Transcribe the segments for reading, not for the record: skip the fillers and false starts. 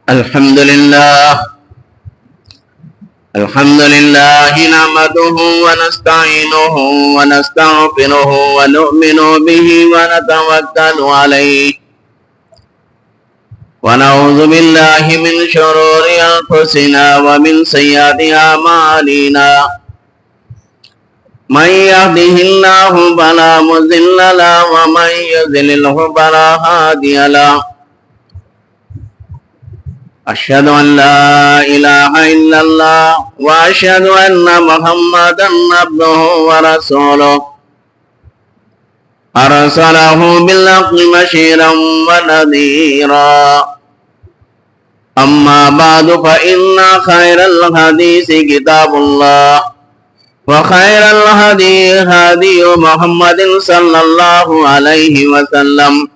الحمد لله نحمده ونستعينه ونستغفره ونؤمن به ونتوكل عليه ونعوذ بالله من شرور أنفسنا ومن سيئات أعمالنا من يهده الله فلا مضل له ومن يضلل فلا هادي له أشهد أن لا إله إلا الله وأشهد أن محمدا عبده ورسوله أرسله بالحق بشيرا ونذيرا أما بعد فإن خير الحديث كتاب الله وخير الهدي هدي محمد صلى الله عليه وسلم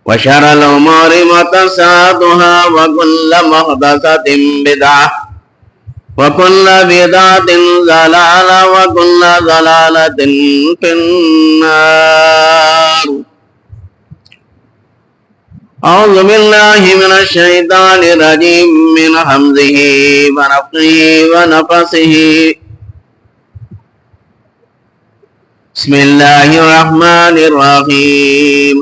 وشر الأمور محدثاتها وكل محدثة بدعة وكل بدعة ضلالة وكل ضلالة في النار. أعوذ بالله من الشيطان الرجيم من همزه ونفخه ونفثه. بسم الله الرحمن الرحيم.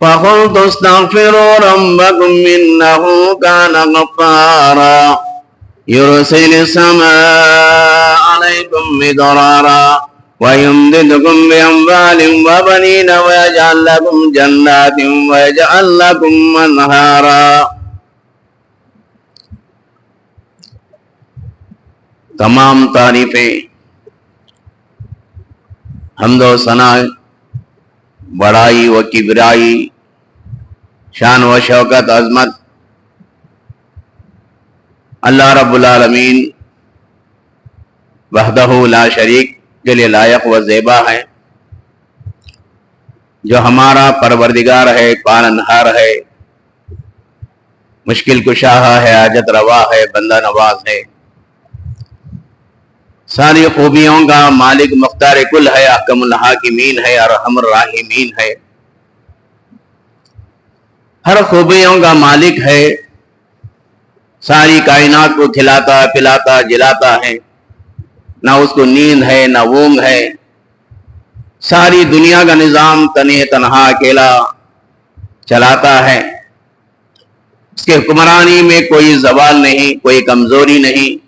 فقلت استغفروا ربكم إنه كان غفارا يرسل السماء عليكم مدرارا ويمددكم بأموال وبنين ويجعل لكم جنات ويجعل لكم أنهارا. تمام تعریفیں، حمد و ثنا، بڑائی و کبرائی، شان و شوکت، عظمت اللہ رب العالمین وحدہ لا شریک کے لیے لائق و زیبا ہے، جو ہمارا پروردگار ہے، پالنہار ہے، مشکل کشا ہے، حاجت روا ہے، بندہ نواز ہے، ساری خوبیوں کا مالک مختار کل ہے، احکم الحاکمین ہے، ارحم الراحمین ہے، ہر خوبیوں کا مالک ہے، ساری کائنات کو کھلاتا پلاتا جلاتا ہے، نہ اس کو نیند ہے نہ اونگ ہے، ساری دنیا کا نظام تنہا تنہا اکیلا چلاتا ہے، اس کے حکمرانی میں کوئی زوال نہیں، کوئی کمزوری نہیں،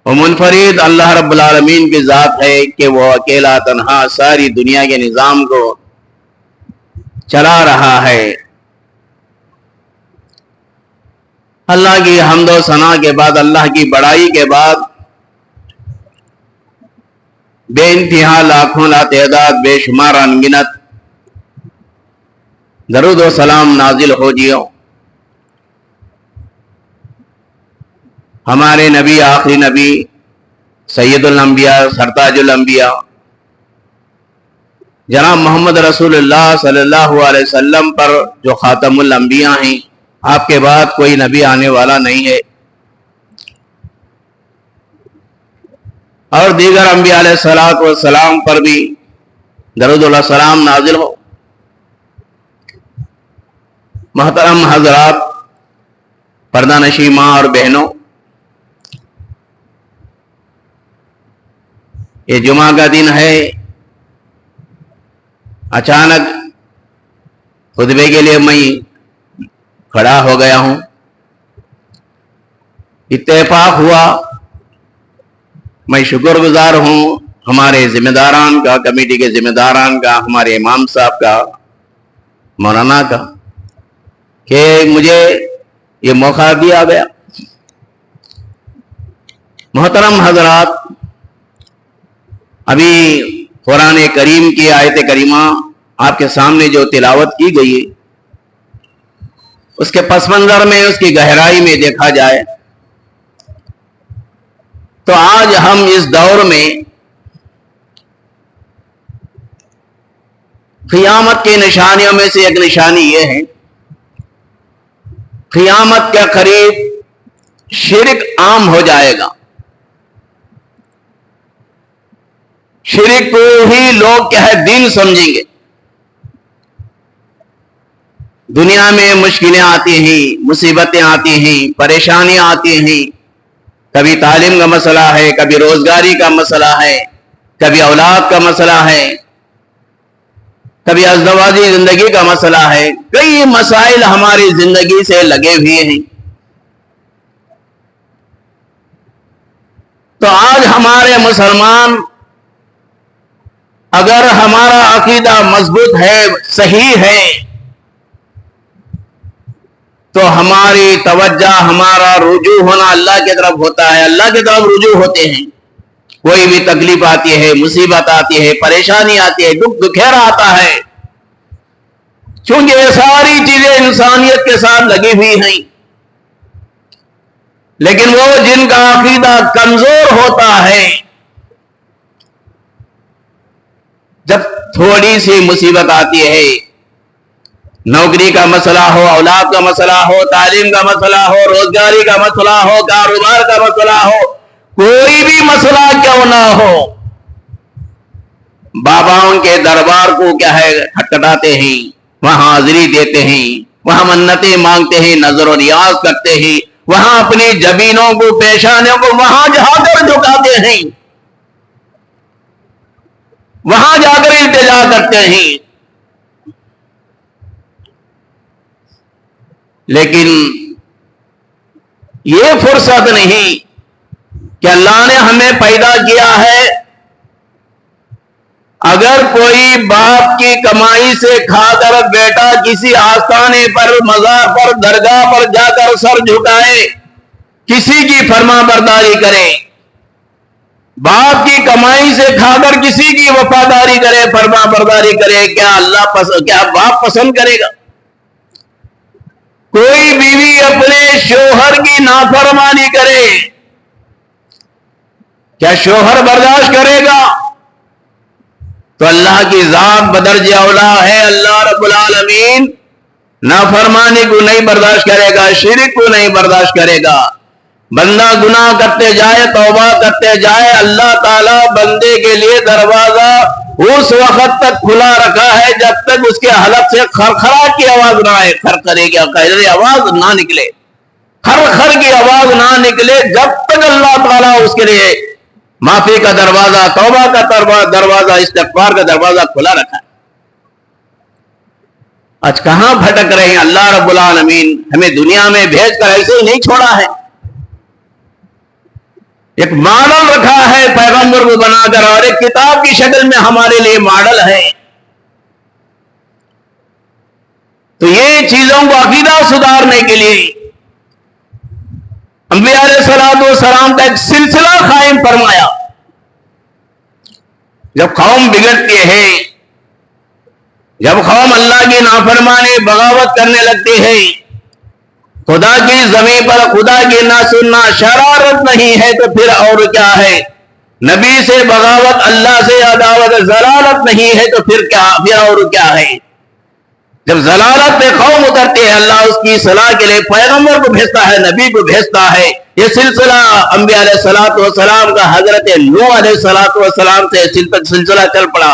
وہ منفرد اللہ رب العالمین کی ذات ہے کہ وہ اکیلا تنہا ساری دنیا کے نظام کو چلا رہا ہے۔ اللہ کی حمد و ثنا کے بعد، اللہ کی بڑائی کے بعد، بے انتہا لاکھوں لا تعداد بے شمار انگنت درود و سلام نازل ہو جیو ہمارے نبی، آخری نبی، سید الانبیاء، سرتاج الانبیاء، جناب محمد رسول اللہ صلی اللہ علیہ وسلم پر، جو خاتم الانبیاء ہیں، آپ کے بعد کوئی نبی آنے والا نہیں ہے، اور دیگر انبیاء علیہ السلام پر بھی درود و سلام نازل ہو۔ محترم حضرات، پردہ نشین ماں اور بہنوں، یہ جمعہ کا دن ہے، اچانک خطبے کے لیے میں کھڑا ہو گیا ہوں، اتفاق ہوا، میں شکر گزار ہوں ہمارے ذمہ داران کا، کمیٹی کے ذمہ داران کا، ہمارے امام صاحب کا، مولانا کا، کہ مجھے یہ موقع دیا گیا۔ محترم حضرات، ابھی قرآن کریم کی آیت کریمہ آپ کے سامنے جو تلاوت کی گئی، اس کے پس منظر میں، اس کی گہرائی میں دیکھا جائے تو آج ہم اس دور میں قیامت کی نشانیوں میں سے ایک نشانی یہ ہے، قیامت کے قریب شرک عام ہو جائے گا، شرک کو ہی لوگ کیا ہے دین سمجھیں گے، دنیا میں مشکلیں آتی ہیں، مصیبتیں آتی ہیں، پریشانیاں آتی ہیں، کبھی تعلیم کا مسئلہ ہے، کبھی روزگاری کا مسئلہ ہے، کبھی اولاد کا مسئلہ ہے، کبھی ازدواجی زندگی کا مسئلہ ہے، کئی مسائل ہماری زندگی سے لگے ہوئے ہیں۔ تو آج ہمارے مسلمان، اگر ہمارا عقیدہ مضبوط ہے، صحیح ہے، تو ہماری توجہ، ہمارا رجوع ہونا اللہ کی طرف ہوتا ہے، اللہ کی طرف رجوع ہوتے ہیں۔ کوئی بھی تکلیف آتی ہے، مصیبت آتی ہے، پریشانی آتی ہے، دکھ دکھیرا آتا ہے، چونکہ یہ ساری چیزیں انسانیت کے ساتھ لگی ہوئی ہیں، لیکن وہ جن کا عقیدہ کمزور ہوتا ہے، جب تھوڑی سی مصیبت آتی ہے، نوکری کا مسئلہ ہو، اولاد کا مسئلہ ہو، تعلیم کا مسئلہ ہو، روزگاری کا مسئلہ ہو، کاروبار کا مسئلہ ہو، کوئی بھی مسئلہ کیوں نہ ہو، باباؤں کے دربار کو کیا ہے کھٹکھٹاتے ہیں، وہاں حاضری دیتے ہیں، وہاں منتیں مانگتے ہیں، نظر و نیاز کرتے ہیں، وہاں اپنی جبینوں کو، پیشانیوں کو وہاں جا کر جھکاتے ہیں، وہاں جا کر التجا کرتے ہیں۔ لیکن یہ فرصت نہیں کہ اللہ نے ہمیں پیدا کیا ہے، اگر کوئی باپ کی کمائی سے کھا کر بیٹا کسی آستانے پر، مزار پر، درگاہ پر جا کر سر جھکائے، کسی کی فرما برداری کرے، باپ کی کمائی سے کھا کر کسی کی وفاداری کرے، فرما برداری کرے، کیا باپ پسند کرے گا؟ کوئی بیوی اپنے شوہر کی نافرمانی کرے، کیا شوہر برداشت کرے گا؟ تو اللہ کی ذات بدرجہ اولا ہے، اللہ رب العالمین نافرمانی کو نہیں برداشت کرے گا، شرک کو نہیں برداشت کرے گا۔ بندہ گناہ کرتے جائے، توبہ کرتے جائے، اللہ تعالیٰ بندے کے لیے دروازہ اس وقت تک کھلا رکھا ہے جب تک اس کے حلق سے خرخراہٹ کی آواز نہ آئے، خرخرے کی آواز نہ نکلے، خرخر کی آواز نہ نکلے، جب تک اللہ تعالیٰ اس کے لیے معافی کا دروازہ، توبہ کا دروازہ، استغفار کا دروازہ کھلا رکھا ہے۔ آج کہاں بھٹک رہے ہیں؟ اللہ رب العالمین ہمیں دنیا میں بھیج کر ایسے ہی نہیں چھوڑا ہے، ایک ماڈل رکھا ہے پیغمبر کو بنا کر، اور ایک کتاب کی شکل میں ہمارے لیے ماڈل ہے۔ تو یہ چیزوں کو عقیدہ سدھارنے کے لیے انبیاء علیہ الصلوۃ والسلام کا ایک سلسلہ قائم فرمایا۔ جب قوم بگڑتی ہے، جب قوم اللہ کی نافرمانی، بغاوت کرنے لگتی ہے، خدا کی زمین پر خدا کی نہ سننا، شرارت نہیں ہے تو پھر اور کیا ہے؟ نبی سے بغاوت، اللہ سے عداوت، ضلالت نہیں ہے تو پھر کیا؟ پھر اور کیا ہے؟ جب ضلالت پہ قوم اترتی ہے، اللہ اس کی اصلاح کے لیے پیغمبر کو بھیجتا ہے، نبی کو بھیجتا ہے۔ یہ سلسلہ انبیاء علیہ الصلوۃ والسلام کا حضرت نوح علیہ الصلوۃ والسلام سے سلسلہ چل پڑا،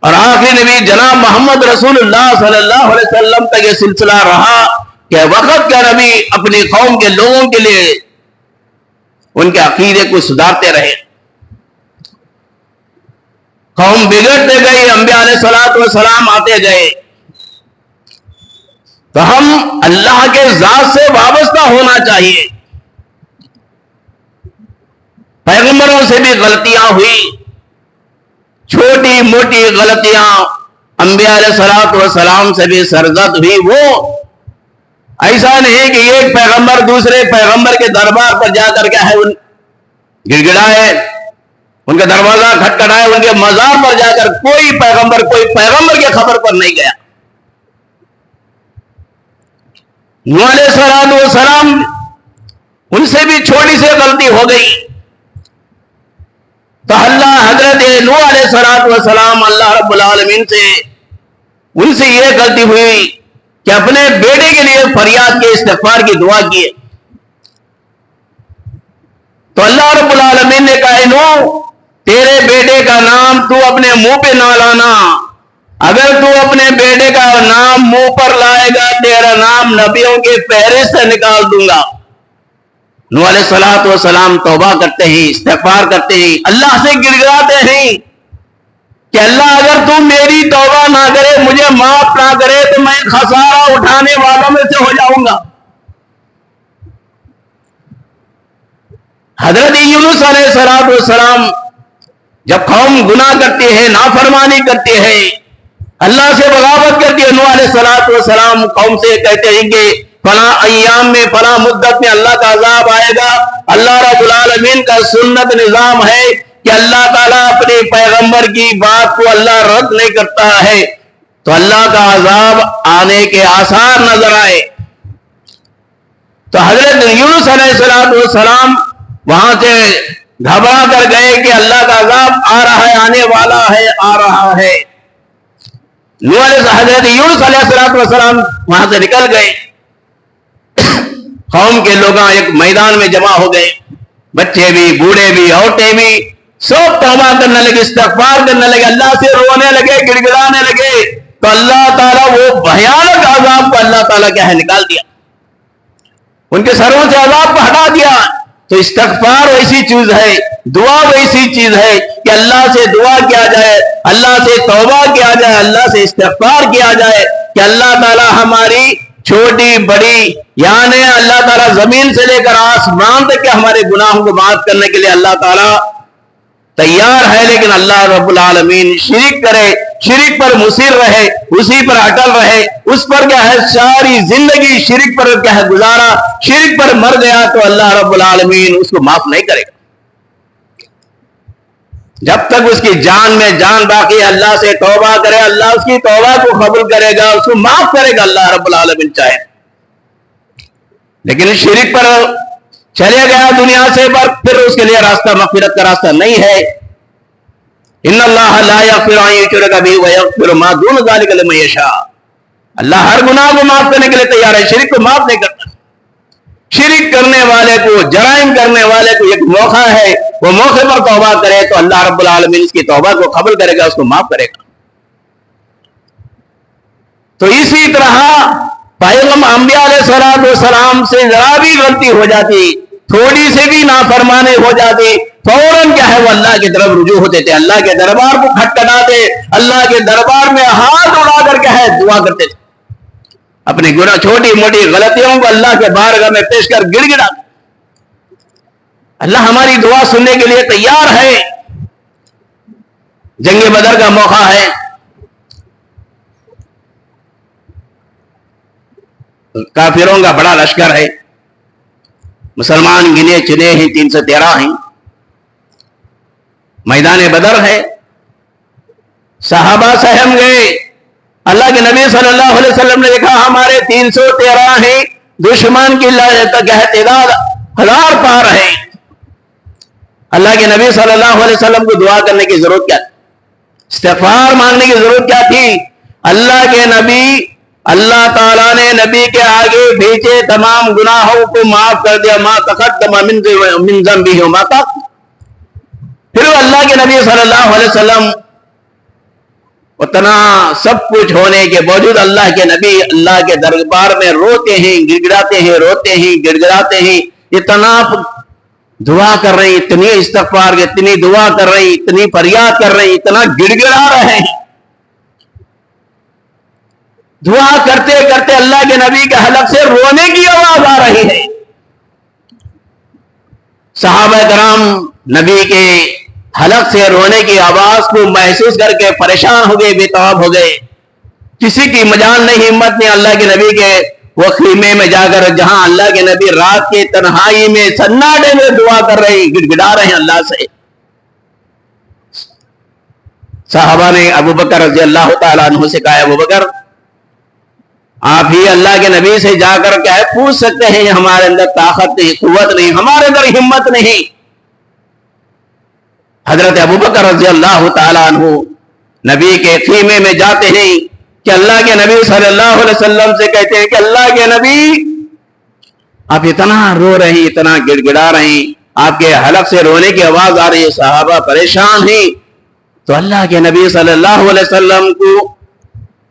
اور آخری نبی جناب محمد رسول اللہ صلی اللہ علیہ وسلم تک یہ سلسلہ رہا کہ وقت کا نبی اپنی قوم کے لوگوں کے لیے ان کے عقیدے کو سدھارتے رہے۔ قوم بگڑتے گئی، انبیاء علیہ الصلوۃ والسلام آتے گئے۔ تو ہم اللہ کے ذات سے وابستہ ہونا چاہیے۔ پیغمبروں سے بھی غلطیاں ہوئی، چھوٹی موٹی غلطیاں، انبیاء علیہ الصلوۃ والسلام سے بھی سرزد ہوئی۔ وہ ایسا نہیں کہ ایک پیغمبر دوسرے پیغمبر کے دربار پر جا کر کیا ہے گڑگڑائے، ان کا دروازہ کھٹکھٹائے، ان کے مزار پر جا کر کوئی پیغمبر کی خبر پر نہیں گیا۔ نوح علیہ الصلوۃ والسلام ان سے بھی چھوٹی سی غلطی ہو گئی، تو اللہ حضرت نوح علیہ الصلوۃ والسلام اللہ رب العالمین سے ان سے یہ غلطی ہوئی کہ اپنے بیٹے کے لیے فریاد کے، استغفار کی دعا کیے، تو اللہ رب العالمین نے کہا نوح تیرے بیٹے کا نام تو اپنے منہ پہ نہ لانا، اگر تو اپنے بیٹے بیٹے کا نام منہ پر لائے گا تیرا نام نبیوں کے فہرست سے نکال دوں گا۔ نوح علیہ الصلوۃ والسلام توبہ کرتے ہیں، استغفار کرتے ہیں، اللہ سے گڑ گڑاتے ہیں کہ اللہ اگر تم میری توبہ نہ کرے، مجھے معاف نہ کرے تو میں خسارہ اٹھانے والوں میں سے ہو جاؤں گا۔ حضرت یونس علیہ السلام جب قوم گناہ کرتے ہیں، نافرمانی کرتے ہیں، اللہ سے بغاوت کرتی ہے، نوح علیہ السلام قوم سے کہتے ہیں کہ فلاں ایام میں فلاں مدت میں اللہ کا عذاب آئے گا۔ اللہ رب العالمین کا سنت نظام ہے کہ اللہ تعالیٰ اپنے پیغمبر کی بات کو اللہ رد نہیں کرتا ہے، تو اللہ کا عذاب آنے کے آثار نظر آئے تو حضرت یونس علیہ السلام وہاں سے گھبرا کر گئے کہ اللہ کا عذاب آ رہا ہے، آنے والا ہے، آ رہا ہے۔ حضرت یونس علیہ السلام وہاں سے نکل گئے، قوم کے لوگ ایک میدان میں جمع ہو گئے، بچے بھی، بوڑھے بھی، عورتیں بھی، سب توبہ کرنے لگے، استغفار کرنے لگے، اللہ سے رونے لگے، گڑ گڑانے لگے، تو اللہ تعالیٰ وہ بھیانک عذاب کو اللہ تعالیٰ کیا ہے نکال دیا، ان کے سروں سے عذاب کو ہٹا دیا۔ تو استغفار ویسی چیز ہے، دعا ویسی چیز ہے کہ اللہ سے دعا کیا جائے، اللہ سے توبہ کیا جائے، اللہ سے استغفار کیا جائے کہ اللہ تعالیٰ ہماری چھوٹی بڑی، یعنی اللہ تعالیٰ زمین سے لے کر آسمان تک کے ہمارے گناہوں کو معاف کرنے کے لیے اللہ تعالیٰ تیار ہے، لیکن اللہ رب العالمین شرک کرے، شرک پر مصر رہے، اسی پر اٹل رہے، اس پر کیا ہے ساری زندگی شرک پر کیا ہے گزارا، شرک پر مر گیا، تو اللہ رب العالمین اس کو معاف نہیں کرے گا۔ جب تک اس کی جان میں جان باقی، اللہ سے توبہ کرے، اللہ اس کی توبہ کو قبول کرے گا، اس کو معاف کرے گا اللہ رب العالمین چاہے۔ لیکن شرک پر چلے گیا دنیا سے، پھر اس کے لیے راستہ مغفرت کا راستہ نہیں ہے۔ ان اللہ لا یغفر ان یشرک بہ ویغفر ما دون ذلک لمن یشاء، اللہ ہر گناہ کو معاف کرنے کے لیے تیار ہے، شرک کو معاف نہیں کرتا۔ شرک کرنے والے کو، جرائم کرنے والے کو ایک موقع ہے، وہ موقع پر توبہ کرے تو اللہ رب العالمین اس کی توبہ کو قبول کرے گا، اس کو معاف کرے گا۔ تو اسی طرح پیغمبر انبیاء علیہ السلام سے ذرا بھی غلطی ہو جاتی، تھوڑی سے بھی نافرمانی ہو جاتی، فوراً کیا ہے وہ اللہ کی طرف رجوع ہوتے تھے، اللہ کے دربار کو کھٹکھٹاتے، اللہ کے دربار میں ہاتھ اڑا کر کیا ہے دعا کرتے تھے، اپنی گناہ چھوٹی موٹی غلطیوں کو اللہ کے بارگاہ میں پیش کر گڑ گڑا۔ اللہ ہماری دعا سننے کے لیے تیار ہے۔ جنگ بدر کا موقع ہے، کافروں کا بڑا لشکر ہے، مسلمان گنے چنے ہیں 313 ہیں، میدان بدر ہے، صحابہ سہم گئے، اللہ کے نبی صلی اللہ علیہ وسلم نے دیکھا ہمارے 313 ہیں، دشمن کی تعداد 1000 پار ہے۔ اللہ کے نبی صلی اللہ علیہ وسلم کو دعا کرنے کی ضرورت کیا تھی، استغفار مانگنے کی ضرورت کیا تھی؟ اللہ کے نبی، اللہ تعالیٰ نے نبی کے آگے بھیجے تمام گناہوں کو معاف کر دیا، ما تقدم من ذنبہ وما تأخر۔ پھر اللہ کے نبی صلی اللہ علیہ وسلم اتنا سب کچھ ہونے کے باوجود اللہ کے نبی اللہ کے دربار میں روتے ہیں، گڑ گڑاتے ہیں، روتے ہیں، گڑ گڑاتے ہیں، اتنا دعا کر رہے ہیں، اتنی استغفار، اتنی دعا کر رہے ہیں، اتنی فریاد کر رہے ہیں، اتنا گڑ گڑا رہے ہیں، دعا کرتے کرتے اللہ کے نبی کے حلق سے رونے کی آواز آ رہی ہے۔ صحابہ کرام نبی کے حلق سے رونے کی آواز کو محسوس کر کے پریشان ہو گئے، بے تاب ہو گئے، کسی کی مجال نہیں، ہمت نہیں، اللہ کے نبی کے وہ خیمے میں جا کر جہاں اللہ کے نبی رات کی تنہائی میں سناٹے میں دعا کر رہے ہیں، گڑ گڑا رہے ہیں اللہ سے۔ صحابہ نے ابو بکر رضی اللہ تعالیٰ عنہ سے کہا، ابو بکر آپ ہی اللہ کے نبی سے جا کر کیا ہے پوچھ سکتے ہیں، ہمارے اندر طاقت نہیں، قوت نہیں، ہمارے اندر ہمت نہیں۔ حضرت ابو بکر رضی اللہ تعالیٰ عنہ نبی کے خیمے میں جاتے ہیں کہ اللہ کے نبی صلی اللہ علیہ وسلم سے کہتے ہیں کہ اللہ کے نبی آپ اتنا رو رہے ہیں، اتنا گڑ گڑا رہے ہیں، آپ کے حلق سے رونے کی آواز آ رہی ہے، صحابہ پریشان ہیں۔ تو اللہ کے نبی صلی اللہ علیہ وسلم کو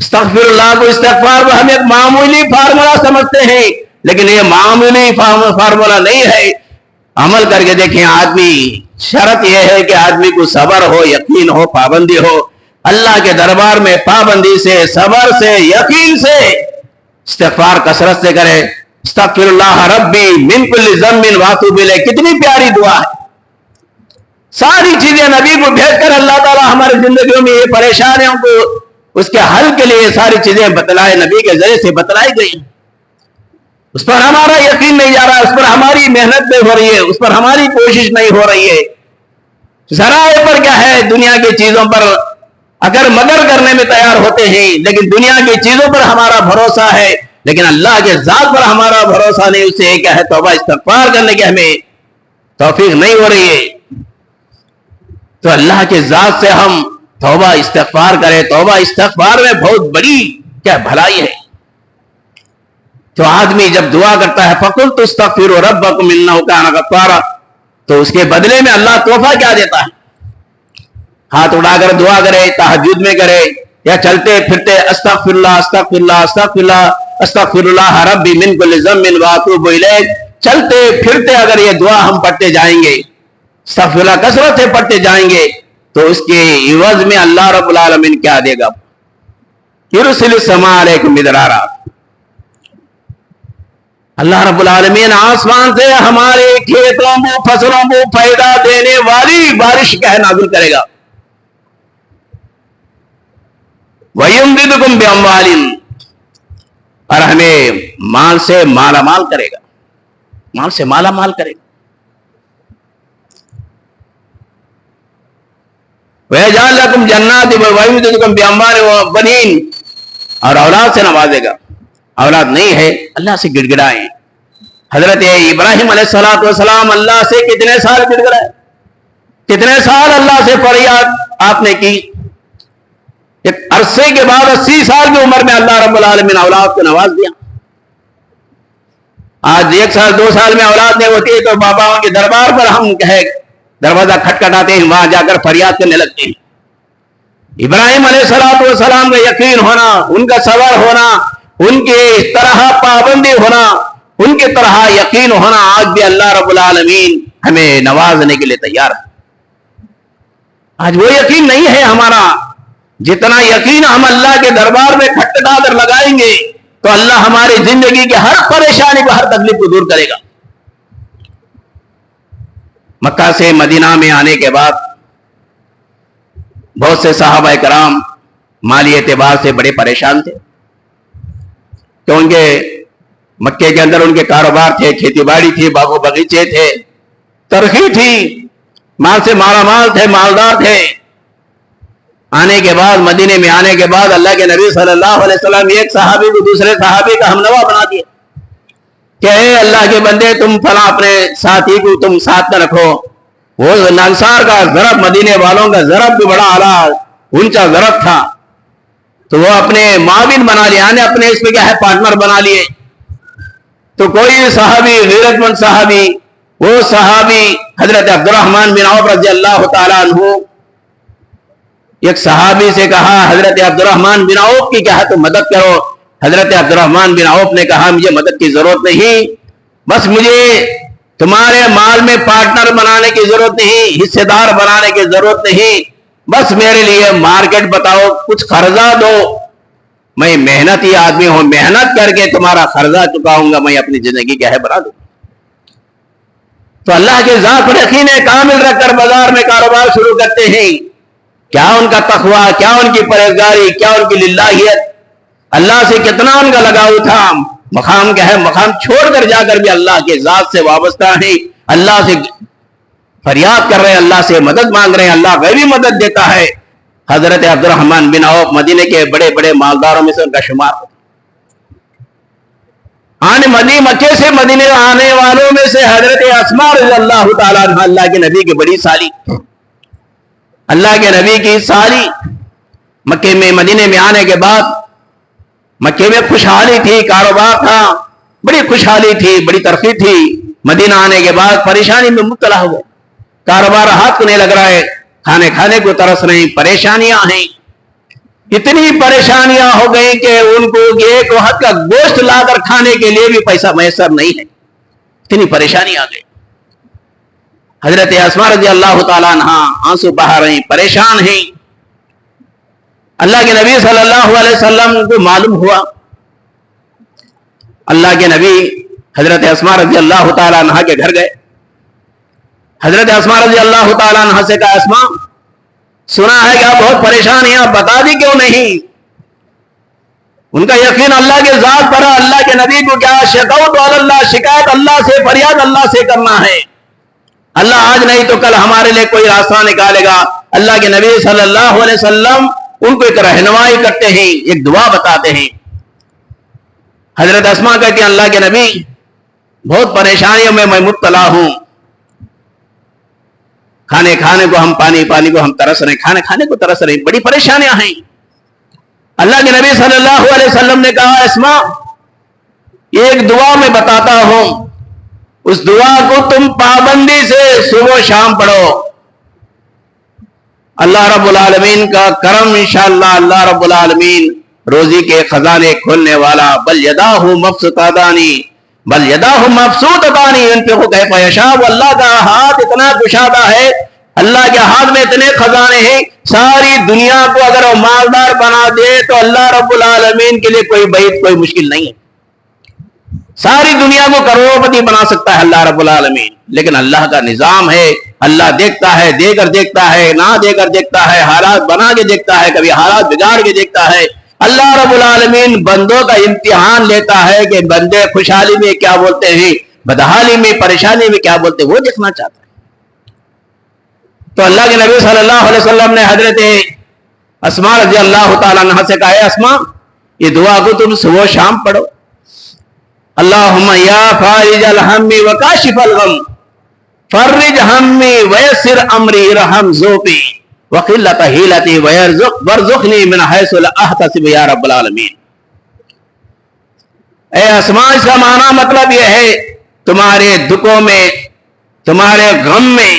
استغفراللہ کو استغفار کو ہم ایک معمولی فارمولا سمجھتے ہیں، لیکن یہ معمولی فارمولا نہیں ہے. عمل کر کے دیکھیں آدمی، شرط یہ ہے کہ آدمی کو صبر ہو، یقین ہو، پابندی ہو. اللہ کے دربار میں پابندی سے، صبر سے، یقین سے استغفار کثرت سے کرے. استغفر اللہ ربی من کل ذنب واتوب الیہ، کتنی پیاری دعا ہے. ساری چیزیں نبی کو بھیج کر اللہ تعالیٰ ہماری زندگیوں میں یہ پریشانیوں کو اس کے حل کے لیے ساری چیزیں بتلائے، نبی کے ذریعے سے بتلائی گئی. اس پر ہمارا یقین نہیں جا رہا، اس پر ہماری محنت نہیں ہو رہی ہے، اس پر ہماری کوشش نہیں ہو رہی ہے. ذرائع پر کیا ہے، دنیا کی چیزوں پر اگر مگر کرنے میں تیار ہوتے ہیں، لیکن دنیا کی چیزوں پر ہمارا بھروسہ ہے، لیکن اللہ کے ذات پر ہمارا بھروسہ نہیں. اسے کیا ہے، توبہ استغفار کرنے کی ہمیں توفیق نہیں ہو رہی ہے. تو اللہ کے ذات سے ہم توبہ استغفار کریں. توبہ استغفار میں بہت بڑی کیا بھلائی ہے. تو آدمی جب دعا کرتا ہے فَقُلْتُ اسْتَغْفِرُوا رَبَّكُمْ إِنَّهُ كَانَ غَفَّارًا، تو اس کے بدلے میں اللہ تحفہ کیا دیتا ہے؟ ہاتھ اٹھا کر دعا کرے، تہجد میں کرے، یا چلتے پھرتے استغفر اللہ استغفر اللہ استغفر اللہ استغفر اللہ ربی من کل ذنب واتوب الیہ، چلتے پھرتے اگر یہ دعا ہم پڑھتے جائیں گے، استغفر اللہ کثرت سے پڑھتے جائیں گے، تو اس کے عوض میں اللہ رب العالمین کیا دے گا؟ یرسل السماء علیکم مدرارا، اللہ رب العالمین آسمان سے ہمارے کھیتوں کو، فصلوں کو پیدا دینے والی بارش کیا نازل کرے گا. وَيُمْدِدُكُمْ بِأَمْوَالٍ، اور ہمیں مال سے مالا مال کرے گا، مال سے مالا مال کرے گا. وَيَجْعَلْ لَكُمْ جَنَّاتٍ وَيُمْدِدُكُمْ بِأَمْوَالٍ وَبَنِينَ، اور اولاد سے نوازے گا. اولاد نہیں ہے، اللہ سے گڑ گڑائیں. حضرت ابراہیم علیہ السلام اللہ سے کتنے سال گڑ گڑائے، کتنے سال اللہ سے فریاد آپ نے کی. ایک عرصے کے بعد 80 سال کی عمر میں اللہ رب العالمین اولاد کو نواز دیا. آج 1 سال 2 سال میں اولاد نہیں ہوتی ہے تو باباؤں کے دربار پر ہم کہے دروازہ کھٹکھٹاتے ہیں، وہاں جا کر فریاد کرنے لگتے ہیں. ابراہیم علیہ السلام کا یقین ہونا، ان کا صبر ہونا، ان کے طرح پابندی ہونا، ان کے طرح یقین ہونا، آج بھی اللہ رب العالمین ہمیں نوازنے کے لیے تیار ہے. آج وہ یقین نہیں ہے ہمارا. جتنا یقین ہم اللہ کے دربار میں کھٹکھٹا کر لگائیں گے تو اللہ ہماری زندگی کی ہر پریشانی کو، ہر تکلیف کو دور کرے گا. مکہ سے مدینہ میں آنے کے بعد بہت سے صحابہ کرام مالی اعتبار سے بڑے پریشان تھے، کیونکہ مکے کے اندر ان کے کاروبار تھے، کھیتی باڑی تھی، باغ و باغیچے تھے، ترقی تھی، مال سے مالا مال تھے، مالدار تھے. آنے کے بعد، مدینے میں آنے کے بعد اللہ کے نبی صلی اللہ علیہ وسلم ایک صحابی کو دوسرے صحابی کا ہمنوا بنا دیے کہ اے اللہ کے بندے، تم فلاں اپنے ساتھی کو تم ساتھ نہ رکھو. وہ انصار کا ضرب، مدینے والوں کا ضرب بھی بڑا اعلیٰ اونچا ضرب تھا، تو وہ اپنے معاون بنا لیا، یعنی اپنے اس میں کیا ہے پارٹنر بنا لیے. تو کوئی صحابی، غیرت مند صحابی، وہ صحابی حضرت عبد الرحمن بن عوف رضی اللہ تعالیٰ عنہ، ایک صحابی سے کہا حضرت عبد الرحمن بن عوف کی کیا ہے تو مدد کرو. حضرت عبد الرحمن بن عوف نے کہا مجھے مدد کی ضرورت نہیں، بس مجھے تمہارے مال میں پارٹنر بنانے کی ضرورت نہیں، حصے دار بنانے کی ضرورت نہیں، بس میرے لیے مارکیٹ بتاؤ، کچھ قرضہ دو، میں محنتی آدمی ہوں، محنت کر کے تمہارا قرضہ چکاؤں گا، میں اپنی زندگی کیا ہے بنا دوں. تو اللہ کے ذات پر یقین کامل رکھ کر بازار میں کاروبار شروع کرتے ہیں. کیا ان کا تقویٰ، کیا ان کی پرہیزگاری، کیا ان کی للہیت، اللہ سے کتنا ان کا لگاؤ تھا. مقام کیا ہے، مقام چھوڑ کر جا کر بھی اللہ کے ذات سے وابستہ ہیں، اللہ سے فریاد کر رہے ہیں، اللہ سے مدد مانگ رہے ہیں، اللہ غیبی مدد دیتا ہے. حضرت عبد الرحمن بن عوف مدینے کے بڑے بڑے مالداروں میں سے ان کا شمار ہوتا. مکے سے مدینے آنے والوں میں سے حضرت اسماء رضی اللہ تعالیٰ عنہ، اللہ کے نبی کی بڑی سالی، اللہ کے نبی کی سالی، مکے میں مدینے میں آنے کے بعد مکے میں خوشحالی تھی، کاروبار تھا، بڑی خوشحالی تھی، بڑی ترقی تھی. مدینہ آنے کے بعد پریشانی میں مبتلا ہوئے، کاروبار ہاتھ کو نہیں لگ رہا ہے، کھانے کو ترس رہے ہیں، پریشانیاں ہیں. اتنی پریشانیاں ہو گئی کہ ان کو ایک وقت کا گوشت لا کر کھانے کے لیے بھی پیسہ میسر نہیں ہے، اتنی پریشانی آ گئی۔ حضرت اسماء رضی اللہ تعالیٰ عنہ آنسو بہا رہی، پریشان ہیں۔ اللہ کے نبی صلی اللہ علیہ وسلم کو معلوم ہوا، اللہ کے نبی حضرت اسماء رضی اللہ تعالیٰ عنہ کے گھر گئے۔ حضرت اسماء رضی اللہ تعالیٰ عنہ سے کہا، اسماء سنا ہے کہ آپ بہت پریشان ہیں، آپ بتا دی کیوں نہیں؟ ان کا یقین اللہ کے ذات پر، اللہ کے نبی کو کیا شکوت علی اللہ، شکایت اللہ سے، فریاد اللہ سے کرنا ہے۔ اللہ آج نہیں تو کل ہمارے لیے کوئی راستہ نکالے گا۔ اللہ کے نبی صلی اللہ علیہ وسلم ان کو ایک رہنمائی کرتے ہیں، ایک دعا بتاتے ہیں۔ حضرت اسماء کہتی ہیں، اللہ کے نبی بہت پریشانیوں میں مبتلا ہوں، کھانے کو ہم پانی کو ہم ترس رہے ہیں، کھانے کو ترس رہے ہیں، بڑی پریشانیاں ہیں۔ اللہ کے نبی صلی اللہ علیہ وسلم نے کہا، اسماء ایک دعا میں بتاتا ہوں، اس دعا کو تم پابندی سے صبح و شام پڑھو، اللہ رب العالمین کا کرم انشاءاللہ، اللہ رب العالمین روزی کے خزانے کھولنے والا، بل یداہ مبسوطتان ينفق کیف یشاء، اللہ کا ہاتھ اتنا کشادہ ہے، اللہ کے ہاتھ میں اتنے خزانے ہیں، ساری دنیا کو اگر وہ مالدار بنا دے تو اللہ رب العالمین کے لیے کوئی بعید، کوئی مشکل نہیں ہے۔ ساری دنیا کو کروڑپتی بنا سکتا ہے اللہ رب العالمین، لیکن اللہ کا نظام ہے، اللہ دیکھتا ہے، دے کر دیکھتا ہے، نہ دے کر دیکھتا ہے، حالات بنا کے دیکھتا ہے، کبھی حالات بگاڑ کے دیکھتا ہے۔ اللہ رب العالمین بندوں کا امتحان لیتا ہے کہ بندے خوشحالی میں کیا بولتے ہیں، بدحالی میں، پریشانی میں کیا بولتے ہیں، وہ دیکھنا چاہتا ہے۔ تو اللہ کے نبی صلی اللہ علیہ وسلم نے حضرت اسماء رضی اللہ تعالیٰ عنہ سے کہا، اسماء یہ دعا کو تم صبح و شام پڑھو، اللہم یا فارج الہم وکاشف الغم فرج ہمی ویسر امری ارحم ذوقی وقلت حیلتی وارزقنی من حیث لا احتسب یا رب العالمین۔ اے اسماء، اس کا معنی مطلب یہ ہے تمہارے دکھوں میں، تمہارے غم میں،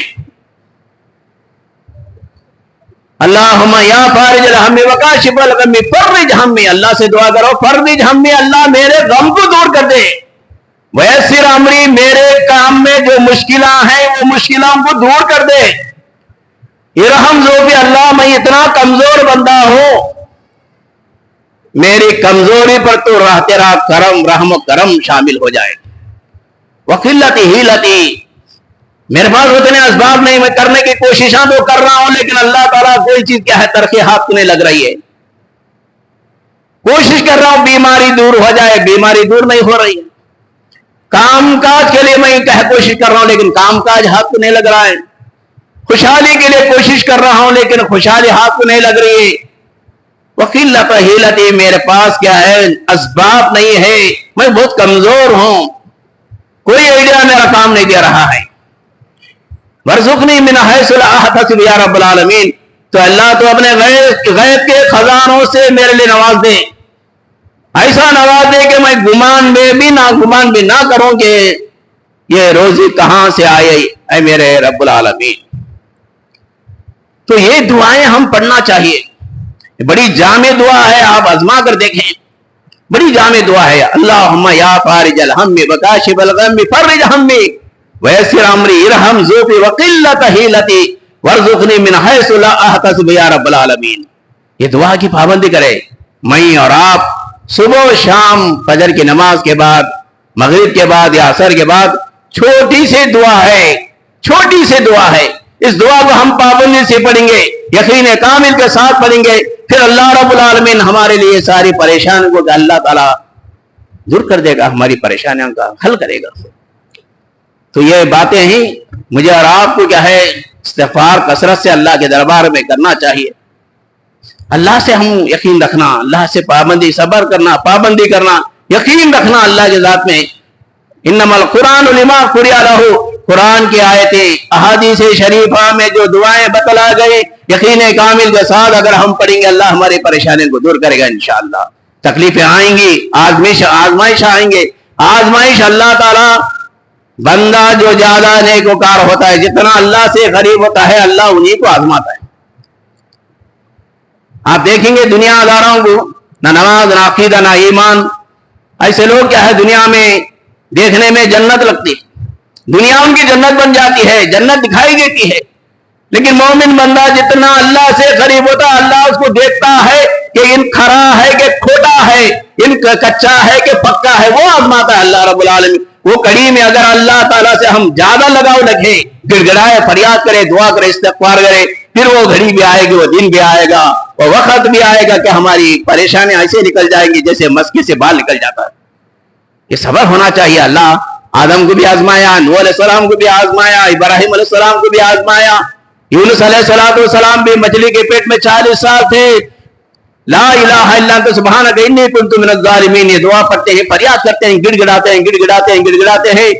اللہم یا فارج الہم وکاشف الغم فرج ہمی، اللہ سے دعا کرو، فرج ہمی، اللہ میرے غم کو دور کر دے، ویسر امری، میرے کام میں جو مشکلیں ہیں وہ مشکلوں کو دور کر دے، ارحم ذوقی، اللہ میں اتنا کمزور بندہ ہوں، میری کمزوری پر تو تیرا کرم، رحم و کرم شامل ہو جائے۔ وقلت حیلتی، میرے پاس اتنے اسباب نہیں، میں کرنے کی کوششاں تو کر رہا ہوں، لیکن اللہ تعالیٰ کوئی چیز کیا ہے ترقی ہاتھ کو نہیں لگ رہی ہے، کوشش کر رہا ہوں بیماری دور ہو جائے، بیماری دور نہیں ہو رہی ہے، کام کاج کے لیے میں کوشش کر رہا ہوں لیکن کام کاج ہاتھ کو نہیں لگ رہا ہے، خوشحالی کے لیے کوشش کر رہا ہوں لیکن خوشحالی ہاتھ کو نہیں لگ رہی ہے۔ وقلت حیلتی، میرے پاس کیا ہے اسباب نہیں ہے، میں بہت کمزور ہوں، کوئی آئیڈیا میرا کام نہیں دے رہا ہے۔ وارزقنی من حیث لا احتسب یا رب العالمین، تو اللہ تو اپنے غیب کے خزانوں سے میرے لیے نواز دے، ایسا نواز دے کہ میں گمان بھی نہ کروں کہ یہ روزی کہاں سے آئے، اے میرے رب العالمین۔ تو یہ دعائیں ہم پڑھنا چاہیے، بڑی جامع دعا ہے، آپ آزما کر دیکھیں، بڑی جامع دعا ہے۔ اللہم یا فارج الہم وکاشف الغم فرج ہمی ویسر امری ارحم ذوقی وقلت حیلتی وارزقنی من حیث لا احتسب یا رب العالمین۔ یہ دعا کی پابندی کرے، میں اور آپ صبح و شام، فجر کی نماز کے بعد، مغرب کے بعد یا عصر کے بعد، چھوٹی سی دعا ہے، چھوٹی سی دعا ہے، اس دعا کو ہم پابندی سے پڑھیں گے، یقین کامل کے ساتھ پڑھیں گے، پھر اللہ رب العالمین ہمارے لیے ساری پریشانیوں کو اللہ تعالیٰ دور کر دے گا، ہماری پریشانیوں کا حل کرے گا۔ تو یہ باتیں ہیں، مجھے اور آپ کو کیا ہے استغفار کثرت سے اللہ کے دربار میں کرنا چاہیے، اللہ سے ہم یقین رکھنا، اللہ سے پابندی، صبر کرنا، پابندی کرنا، یقین رکھنا اللہ کے ذات میں۔ انما القرآن لما قرئ لہ، قرآن کی آیتیں، احادیث شریفہ میں جو دعائیں بتلا گئی، یقین کامل کے ساتھ اگر ہم پڑھیں گے، اللہ ہماری پریشانیوں کو دور کرے گا انشاءاللہ۔ تکلیفیں آئیں گی، آزمائش آئیں گے، آزمائش اللہ تعالیٰ، بندہ جو زیادہ نیکوکار ہوتا ہے، جتنا اللہ سے قریب ہوتا ہے، اللہ انہی کو آزماتا ہے۔ آپ دیکھیں گے دنیا داروں کو نہ نماز نہ عقیدہ نہ ایمان. ایسے لوگ کیا ہے دنیا میں دیکھنے میں جنت لگتی, دنیا ان کی جنت بن جاتی ہے, جنت دکھائی دیتی ہے. لیکن مومن بندہ جتنا اللہ سے قریب ہوتا اللہ اس کو دیکھتا ہے کہ ان کھرا ہے کہ کھوٹا ہے, ان کچا ہے کہ پکا ہے, وہ آزماتا ہے اللہ رب العالمین. وہ کڑی میں اگر اللہ تعالیٰ سے ہم زیادہ لگاؤ رکھیں, گڑ گڑائے, فریاد کرے, دعا کرے, استغفار کرے, پھر وہ گھڑی بھی آئے گی, وہ دن بھی آئے گا, وہ وقت بھی آئے گا کہ ہماری پریشانیاں ایسے نکل جائیں گی جیسے مسکی سے بال نکل جاتا ہے. یہ صبر ہونا چاہیے. اللہ آدم کو بھی آزمایا, نوح علیہ السلام کو بھی آزمایا, ابراہیم علیہ السلام کو بھی آزمایا, یونس علیہ السلام بھی مچھلی کے پیٹ میں 40 سال تھے. لا الہ الا انت سبحانک انی کنت من الظالمین, یہ دعا پڑھتے ہیں, فریاد کرتے ہیں, گڑ گڑاتے ہیں, گڑ گڑاتے ہیں, گڑ گڑاتے ہیں.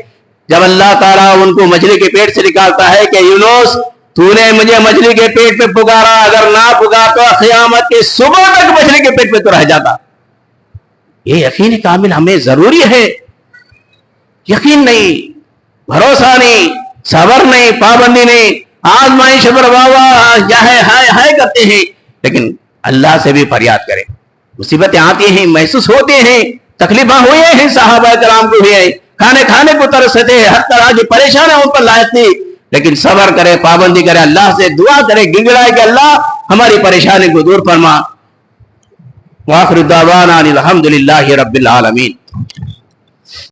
جب اللہ تعالیٰ ان کو مچھلی کے پیٹ سے نکالتا ہے کہ یونس تو نے مجھے مچھلی کے پیٹ میں پکارا, اگر نہ پکار تو قیامت کے صبح تک مچھلی کے پیٹ میں تو رہ جاتا. یہ یقین کامل ہمیں ضروری ہے. یقین نہیں, بھروسہ نہیں, صبر نہیں, پابندی نہیں, آزمائش پر واہ ہے کرتے ہیں, لیکن اللہ سے بھی فریاد کریں. مصیبتیں آتی ہیں, محسوس ہوتے ہیں, تکلیفیں ہوئے ہیں, صحابہ کرام کو بھی ہے, کھانے کو ترستے ہیں, ہر طرح کی پریشانیاں ان پر لاحق تھی, لیکن صبر کرے, پابندی کرے, اللہ سے دعا کرے, گڑگڑائے کہ اللہ ہماری پریشانی کو دور فرما. وآخر دعوانا الحمدللہ رب العالمین.